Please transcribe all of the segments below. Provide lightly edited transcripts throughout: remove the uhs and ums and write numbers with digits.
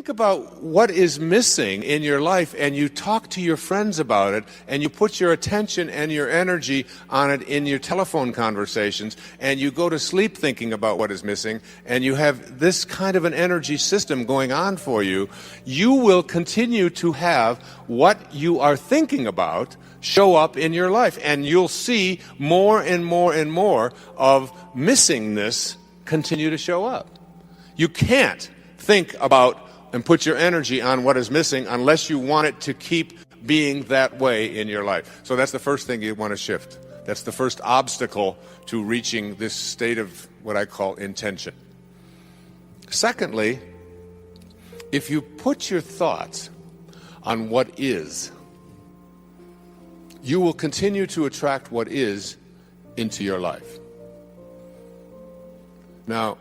think about what is missing in your life and you talk to your friends about it and you put your attention and your energy on it in your telephone conversations and you go to sleep thinking about what is missing and you have this kind of an energy system going on for you, you will continue to have what you are thinking about show up in your life, and you'll see more and more and more of missingness continue to show up. You can't think about and put your energy on what is missing unless you want it to keep being that way in your life. So that's the first thing you want to shift. That's the first obstacle to reaching this state of what I call intention. Secondly, if you put your thoughts on what is, you will continue to attract what is into your life. Now,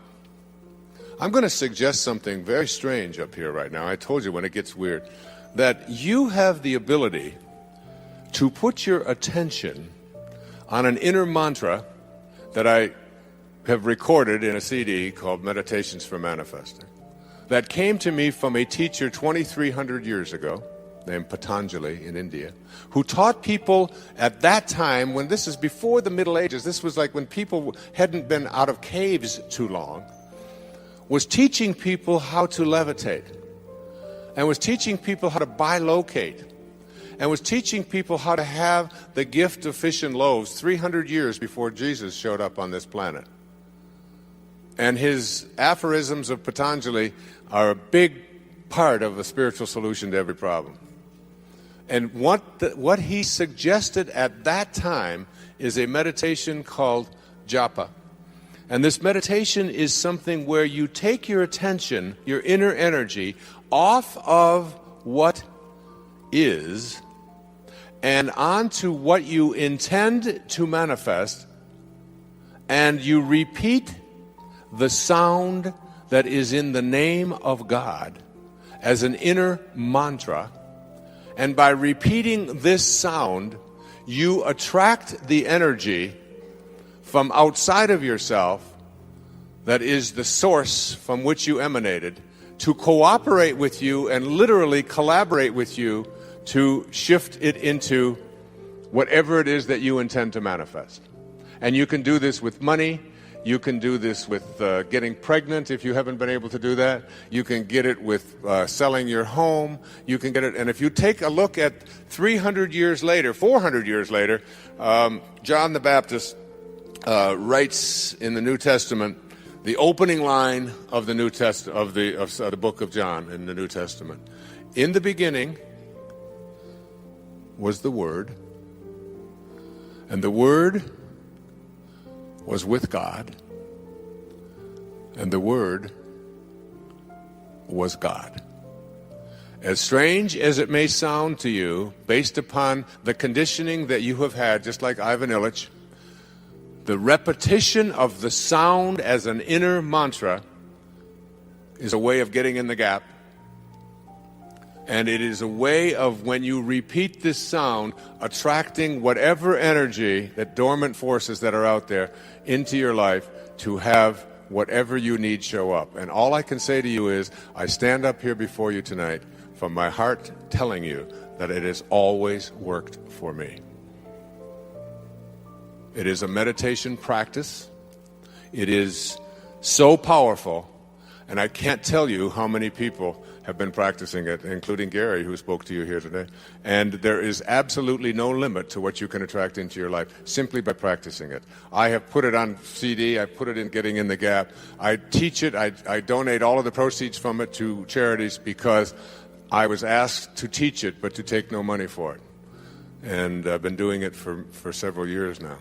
I'm going to suggest something very strange up here right now. I told you when it gets weird, that you have the ability to put your attention on an inner mantra that I have recorded in a CD called Meditations for Manifesting, that came to me from a teacher 2,300 years ago, named Patanjali in India, who taught people at that time, when this is before the Middle Ages, this was like when people hadn't been out of caves too long, was teaching people how to levitate, and was teaching people how to bilocate, and was teaching people how to have the gift of fish and loaves 300 years before Jesus showed up on this planet. And his aphorisms of Patanjali are a big part of a spiritual solution to every problem. And what he suggested at that time is a meditation called japa. And this meditation is something where you take your attention, your inner energy, off of what is and onto what you intend to manifest, and you repeat the sound that is in the name of God as an inner mantra. And by repeating this sound, you attract the energy from outside of yourself, that is the source from which you emanated, to cooperate with you and literally collaborate with you to shift it into whatever it is that you intend to manifest. And you can do this with money. You can do this with getting pregnant if you haven't been able to do that. You can get it with selling your home. You can get it, and if you take a look at 300 years later, 400 years later, John the Baptist writes in the New Testament, the opening line of the New of the book of John in the New Testament. In the beginning was the Word, and the Word was with God, and the Word was God. As strange as it may sound to you, based upon the conditioning that you have had, just like Ivan Illich, the repetition of the sound as an inner mantra is a way of getting in the gap. And it is a way of, when you repeat this sound, attracting whatever energy, that dormant forces that are out there, into your life to have whatever you need show up. And all I can say to you is, I stand up here before you tonight from my heart telling you that it has always worked for me. It is a meditation practice. It is so powerful, and I can't tell you how many people have been practicing it, including Gary, who spoke to you here today. And there is absolutely no limit to what you can attract into your life simply by practicing it. I have put it on CD. I put it in Getting in the Gap. I teach it. I donate all of the proceeds from it to charities because I was asked to teach it, but to take no money for it. And I've been doing it for several years now.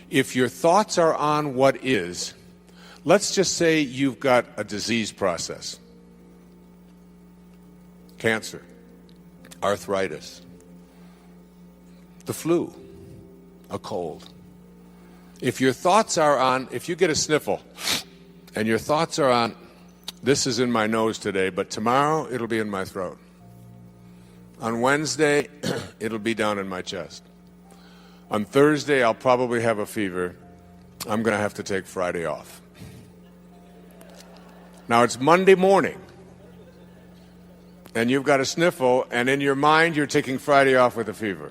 If your thoughts are on what is, let's just say you've got a disease process. Cancer, arthritis, the flu, a cold. If your thoughts are on, if you get a sniffle and your thoughts are on, this is in my nose today, but tomorrow it'll be in my throat. On Wednesday, it'll be down in my chest. On Thursday, I'll probably have a fever. I'm going to have to take Friday off. Now, it's Monday morning. and you've got a sniffle, and in your mind you're taking Friday off with a fever.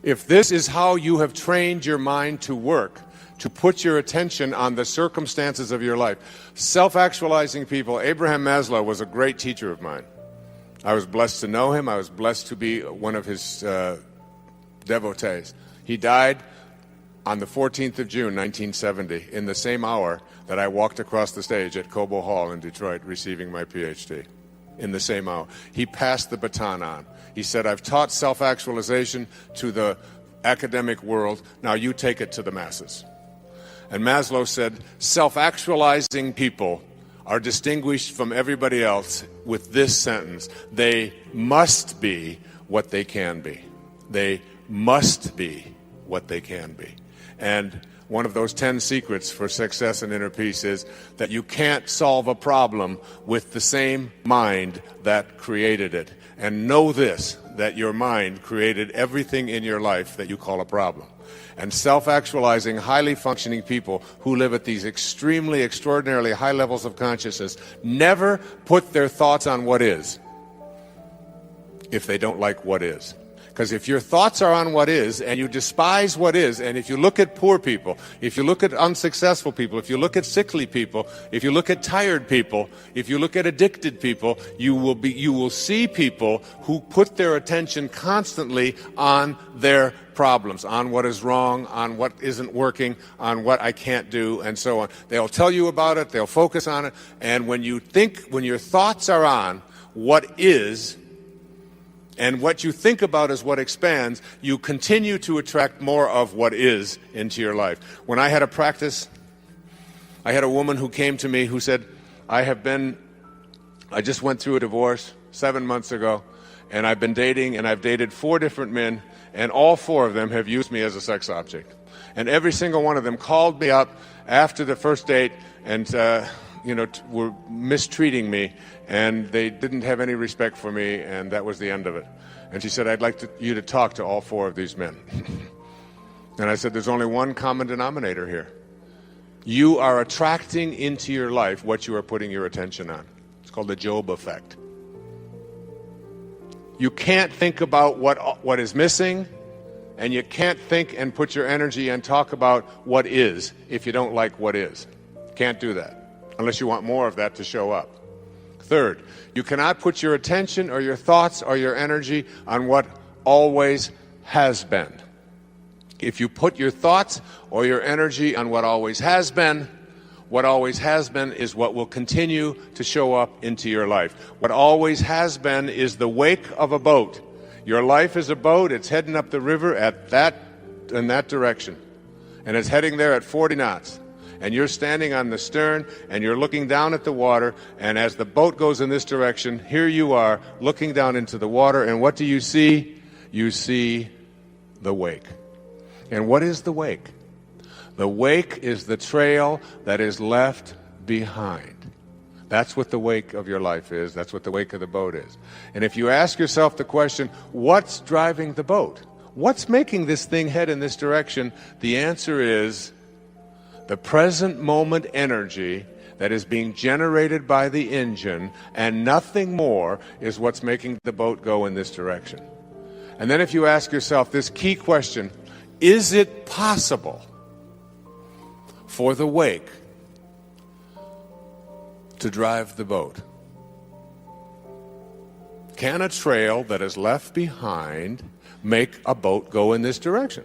If this is how you have trained your mind to work, to put your attention on the circumstances of your life, self-actualizing people, Abraham Maslow was a great teacher of mine. I was blessed to know him. I was blessed to be one of his devotees. He died on the 14th of June, 1970, in the same hour that I walked across the stage at Cobo Hall in Detroit receiving my PhD. In the same hour. He passed the baton on. He said, I've taught self-actualization to the academic world. Now you take it to the masses. And Maslow said, self-actualizing people are distinguished from everybody else with this sentence: they must be what they can be. They must be what they can be. And one of those 10 secrets for success and inner peace is that you can't solve a problem with the same mind that created it. And know this, that your mind created everything in your life that you call a problem. And self-actualizing, highly functioning people who live at these extremely, extraordinarily high levels of consciousness never put their thoughts on what is if they don't like what is. Because if your thoughts are on what is, and you despise what is, and if you look at poor people, if you look at unsuccessful people, if you look at sickly people, if you look at tired people, if you look at addicted people, you will see people who put their attention constantly on their problems, on what is wrong, on what isn't working, on what I can't do, and so on. They'll tell you about it, they'll focus on it, and when your thoughts are on what is, and what you think about is what expands, you continue to attract more of what is into your life. When I had a practice, I had a woman who came to me who said, I just went through a divorce 7 months ago, and I've been dating, and I've dated 4 different men, and all 4 of them have used me as a sex object. And every single one of them called me up after the first date and were mistreating me, and they didn't have any respect for me, and that was the end of it. And she said, I'd like you to talk to all 4 of these men. And I said, there's only one common denominator here. You are attracting into your life what you are putting your attention on. It's called the Job effect. You can't think about what is missing, and you can't think and put your energy and talk about what is if you don't like what is. Can't do that unless you want more of that to show up. Third, you cannot put your attention or your thoughts or your energy on what always has been. If you put your thoughts or your energy on what always has been is what will continue to show up into your life. What always has been is the wake of a boat. Your life is a boat. It's heading up the river in that direction. And it's heading there at 40 knots. And you're standing on the stern, and you're looking down at the water, and as the boat goes in this direction, here you are looking down into the water, and what do you see? You see the wake. And what is the wake? The wake is the trail that is left behind. That's what the wake of your life is. That's what the wake of the boat is. And if you ask yourself the question, what's driving the boat? What's making this thing head in this direction? The answer is the present moment energy that is being generated by the engine, and nothing more is what's making the boat go in this direction. And then if you ask yourself this key question, is it possible for the wake to drive the boat? Can a trail that is left behind make a boat go in this direction?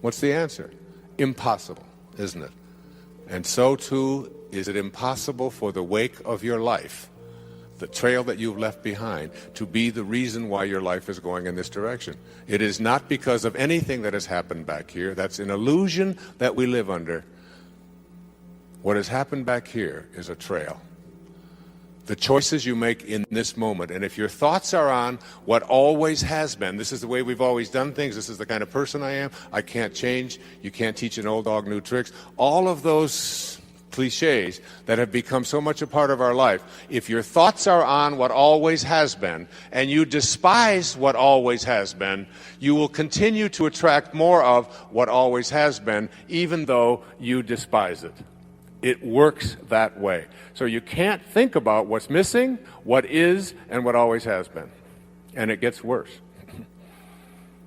What's the answer? Impossible, isn't it? And so too is it impossible for the wake of your life, the trail that you've left behind, to be the reason why your life is going in this direction. It is not because of anything that has happened back here. That's an illusion that we live under. What has happened back here is a trail. The choices you make in this moment. And if your thoughts are on what always has been, this is the way we've always done things, this is the kind of person I am, I can't change, you can't teach an old dog new tricks, all of those cliches that have become so much a part of our life, if your thoughts are on what always has been, and you despise what always has been, you will continue to attract more of what always has been, even though you despise it. It works that way. So you can't think about what's missing, what is, and what always has been. And it gets worse.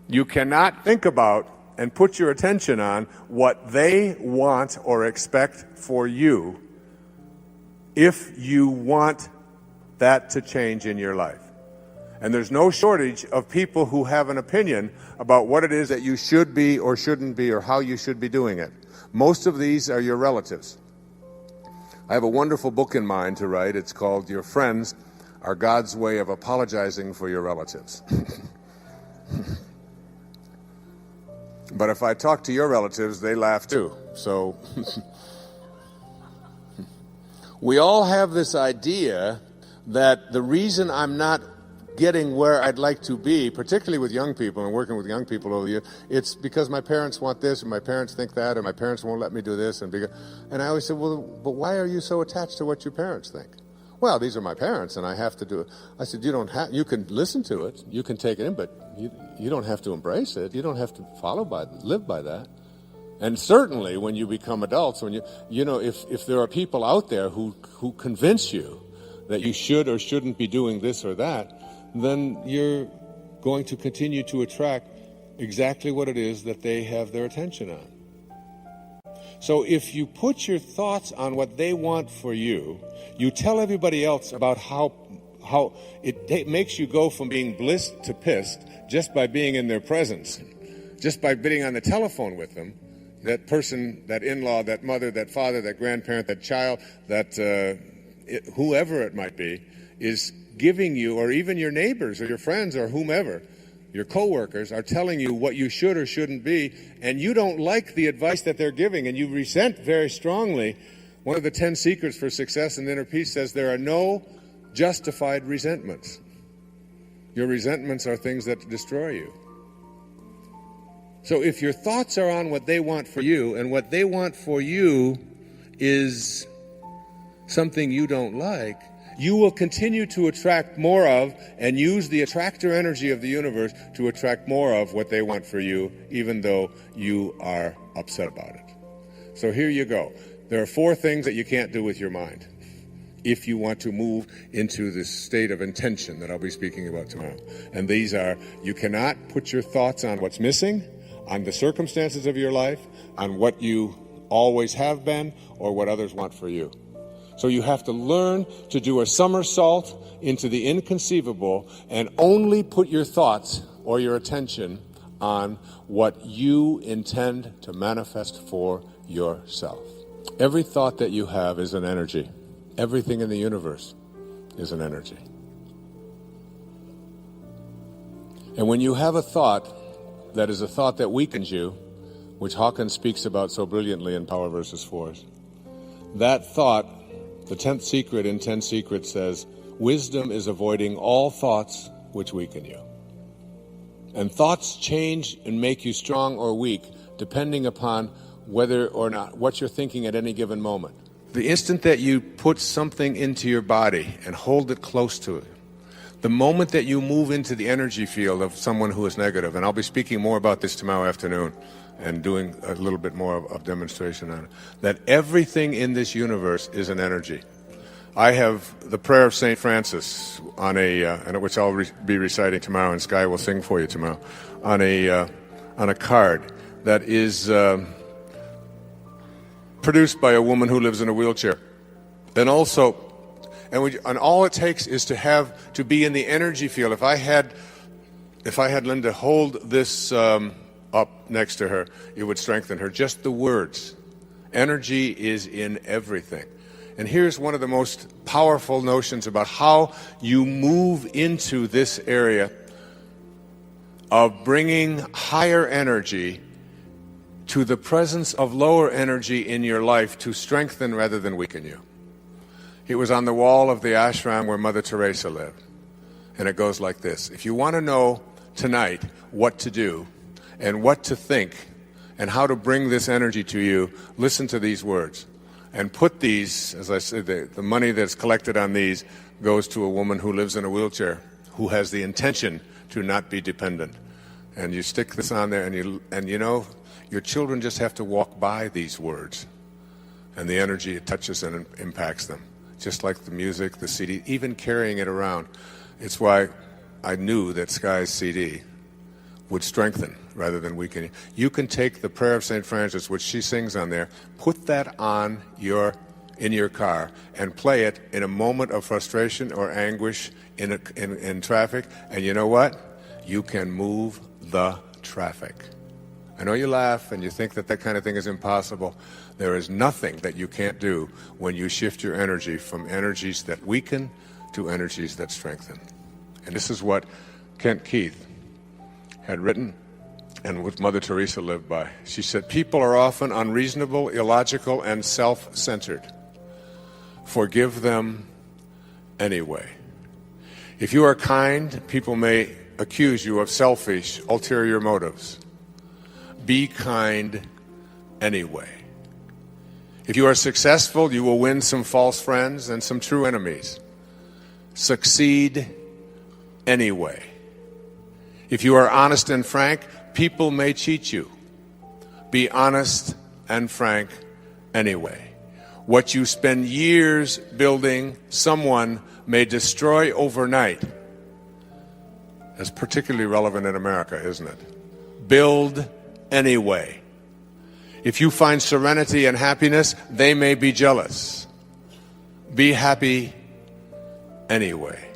You cannot think about and put your attention on what they want or expect for you if you want that to change in your life. And there's no shortage of people who have an opinion about what it is that you should be or shouldn't be or how you should be doing it. Most of these are your relatives. I have a wonderful book in mind to write. It's called Your Friends Are God's Way of Apologizing for Your Relatives. But if I talk to your relatives, they laugh too. So we all have this idea that the reason I'm not getting where I'd like to be, particularly with young people and working with young people over the years, it's because my parents want this, or my parents think that, or my parents won't let me do this. And I always said, well, but why are you so attached to what your parents think? Well, these are my parents, and I have to do it. I said, you can listen to it, you can take it in, but you don't have to embrace it. You don't have to live by that. And certainly when you become adults, when if there are people out there who convince you that you should or shouldn't be doing this or that, then you're going to continue to attract exactly what it is that they have their attention on. So if you put your thoughts on what they want for you, you tell everybody else about how it makes you go from being blissed to pissed just by being in their presence, just by being on the telephone with them. That person, that in-law, that mother, that father, that grandparent, that child, that whoever it might be, is giving you, or even your neighbors or your friends or whomever, your coworkers, are telling you what you should or shouldn't be, and you don't like the advice that they're giving, and you resent very strongly. One of the 10 secrets for success and inner peace says there are no justified resentments. Your resentments are things that destroy you. So if your thoughts are on what they want for you, and what they want for you is something you don't like, you will continue to attract more of and use the attractor energy of the universe to attract more of what they want for you, even though you are upset about it. So here you go. There are 4 things that you can't do with your mind if you want to move into this state of intention that I'll be speaking about tomorrow. And these are: you cannot put your thoughts on what's missing, on the circumstances of your life, on what you always have been, or what others want for you. So you have to learn to do a somersault into the inconceivable and only put your thoughts or your attention on what you intend to manifest for yourself. Every thought that you have is an energy. Everything in the universe is an energy. And when you have a thought that is a thought that weakens you, which Hawkins speaks about so brilliantly in Power versus Force, that thought, the 10th secret in 10 Secrets says, wisdom is avoiding all thoughts which weaken you. And thoughts change and make you strong or weak depending upon whether or not what you're thinking at any given moment. The instant that you put something into your body and hold it close to it, the moment that you move into the energy field of someone who is negative, and I'll be speaking more about this tomorrow afternoon and doing a little bit more of demonstration on it, that everything in this universe is an energy. I have the prayer of St. Francis on which I'll be reciting tomorrow, and Sky will sing for you tomorrow, on a card that is produced by a woman who lives in a wheelchair. And also, and all it takes is to be in the energy field. If I had Linda hold this up next to her, it would strengthen her. Just the words. Energy is in everything. And here's one of the most powerful notions about how you move into this area of bringing higher energy to the presence of lower energy in your life to strengthen rather than weaken you. It was on the wall of the ashram where Mother Teresa lived. And it goes like this: if you want to know tonight what to do and what to think and how to bring this energy to you, listen to these words. And put these, as I said, the money that's collected on these goes to a woman who lives in a wheelchair, who has the intention to not be dependent. And you stick this on there, and you know, your children just have to walk by these words. and the energy, it touches and impacts them. Just like the music, the CD, even carrying it around. It's why I knew that Sky's CD would strengthen rather than weaken. You can take the Prayer of St. Francis, which she sings on there, put that on in your car and play it in a moment of frustration or anguish in traffic, and you know what? You can move the traffic. I know you laugh and you think that that kind of thing is impossible. There is nothing that you can't do when you shift your energy from energies that weaken to energies that strengthen. And this is what Kent Keith had written and what Mother Teresa lived by. She said, people are often unreasonable, illogical, and self-centered. Forgive them anyway. If you are kind, people may accuse you of selfish, ulterior motives. Be kind anyway. If you are successful, you will win some false friends and some true enemies. Succeed anyway. If you are honest and frank, people may cheat you. Be honest and frank anyway. What you spend years building, someone may destroy overnight. That's particularly relevant in America, isn't it? Build anyway. If you find serenity and happiness, they may be jealous. Be happy anyway.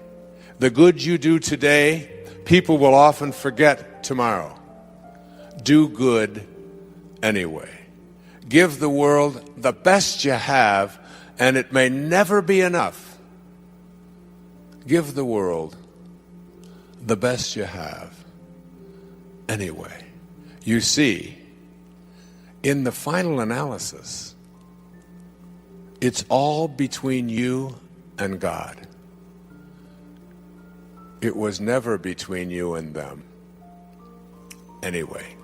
The good you do today, people will often forget tomorrow. Do good anyway. Give the world the best you have, and it may never be enough. Give the world the best you have anyway. You see, in the final analysis, it's all between you and God. It was never between you and them anyway.